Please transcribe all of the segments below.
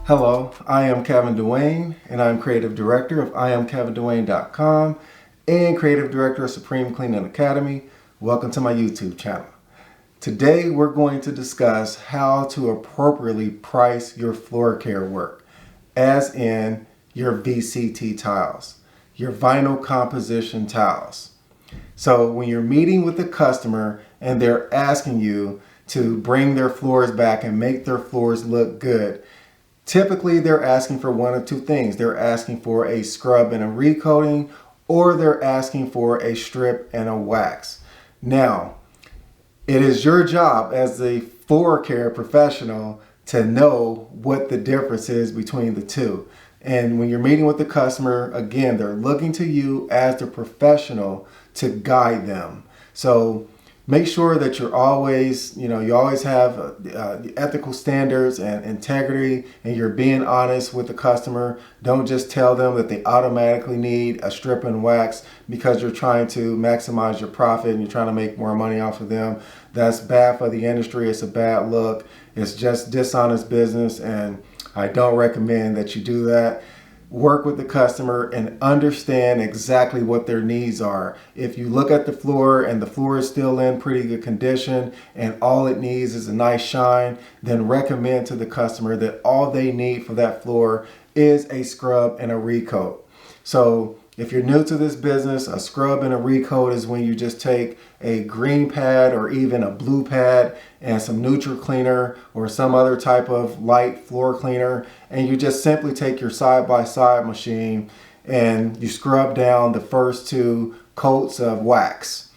Hello, I am Kevin Dewayne, and I'm Creative Director of IamKevinDewayne.com and Creative Director of Supreme Cleaning Academy. Welcome to my YouTube channel. Today we're going to discuss how to appropriately price your floor care work, as in your VCT tiles, your vinyl composition tiles. So when you're meeting with a customer and they're asking you to bring their floors back and make their floors look good, typically they're asking for one of two things. They're asking for a scrub and a recoating, or they're asking for a strip and a wax. Now, it is your job as a floor care professional to know what the difference is between the two. And when you're meeting with the customer, again, they're looking to you as the professional to guide them. So make sure that you're always, you always have the ethical standards and integrity, and you're being honest with the customer. Don't just tell them that they automatically need a strip and wax because you're trying to maximize your profit and you're trying to make more money off of them. That's bad for the industry. It's a bad look. It's just dishonest business, and I don't recommend that you do that. Work with the customer and understand exactly what their needs are. If you look at the floor and the floor is still in pretty good condition and all it needs is a nice shine, then recommend to the customer that all they need for that floor is a scrub and a recoat. So if you're new to this business, a scrub and a recoat is when you just take a green pad or even a blue pad and some neutral cleaner or some other type of light floor cleaner, and you just simply take your side-by-side machine and you scrub down the first two coats of wax.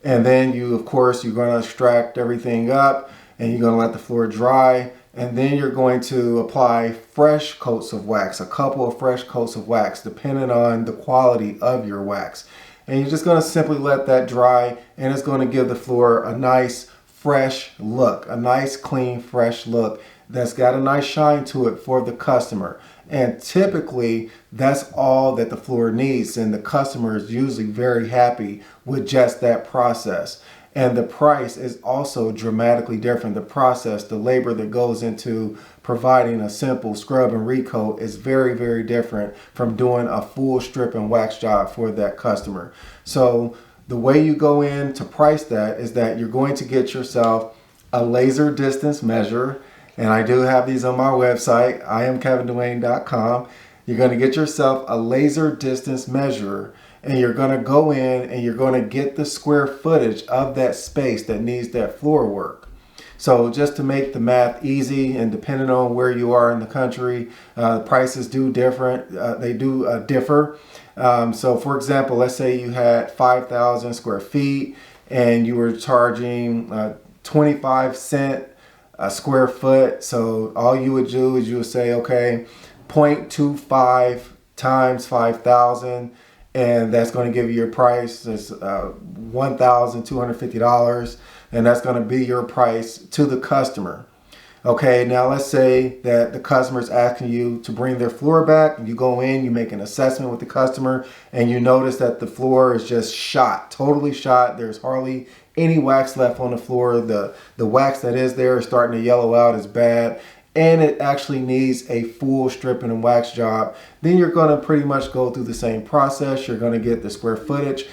And then you're going to extract everything up and you're going to let the floor dry. And then you're going to apply fresh coats of wax, a couple of fresh coats of wax, depending on the quality of your wax. And you're just going to simply let that dry, and it's going to give the floor a nice, fresh look, a nice, clean, fresh look that's got a nice shine to it for the customer. And typically, that's all that the floor needs, and the customer is usually very happy with just that process. And the price is also dramatically different. The process, the labor that goes into providing a simple scrub and recoat is very, very different from doing a full strip and wax job for that customer. So the way you go in to price that is that you're going to get yourself a laser distance measure. And I do have these on my website, IamKevinDewayne.com. You're going to get yourself a laser distance measurer, and you're going to go in and you're going to get the square footage of that space that needs that floor work. So just to make the math easy, and depending on where you are in the country, prices do differ. So for example, let's say you had 5,000 square feet and you were charging 25 cents a square foot. So all you would do is you would say, okay, 0.25 times 5,000, and that's going to give you your price. It's $1,250, and that's going to be your price to the customer. Okay, now let's say that the customer is asking you to bring their floor back. You go in, you make an assessment with the customer, and you notice that the floor is just shot, totally shot. There's hardly any wax left on the floor. The wax that is there is starting to yellow out, is bad, and it actually needs a full stripping and wax job. Then you're going to pretty much go through the same process. You're going to get the square footage.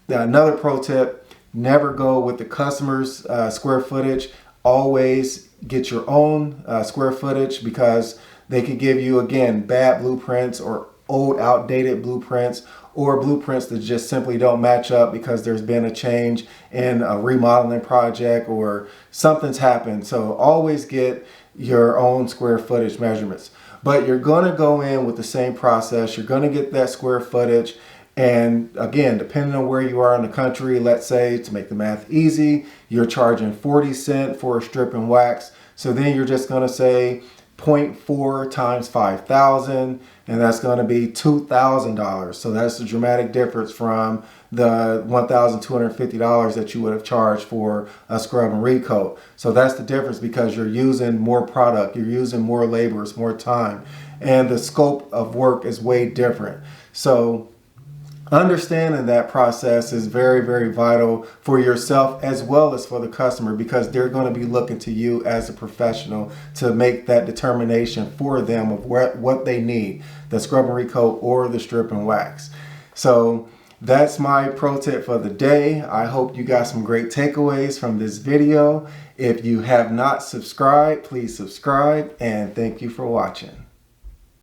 Now, another pro tip, never go with the customer's square footage. Always get your own square footage, because they could give you, again, bad blueprints or old outdated blueprints, or blueprints that just simply don't match up because there's been a change in a remodeling project or something's happened. So always get your own square footage measurements. But you're going to go in with the same process. You're going to get that square footage. And again, depending on where you are in the country, let's say, to make the math easy, you're charging 40 cents for a strip and wax. So then you're just going to say 0.4 times 5,000, and that's going to be $2,000. So that's the dramatic difference from the $1,250 that you would have charged for a scrub and recoat. So that's the difference, because you're using more product, you're using more labor, it's more time, and the scope of work is way different. So Understanding that process is very, very vital for yourself as well as for the customer, because they're going to be looking to you as a professional to make that determination for them of what they need, the scrub and recoat or the strip and wax. So that's my pro tip for the day. I hope you got some great takeaways from this video. If you have not subscribed, please subscribe, and thank you for watching.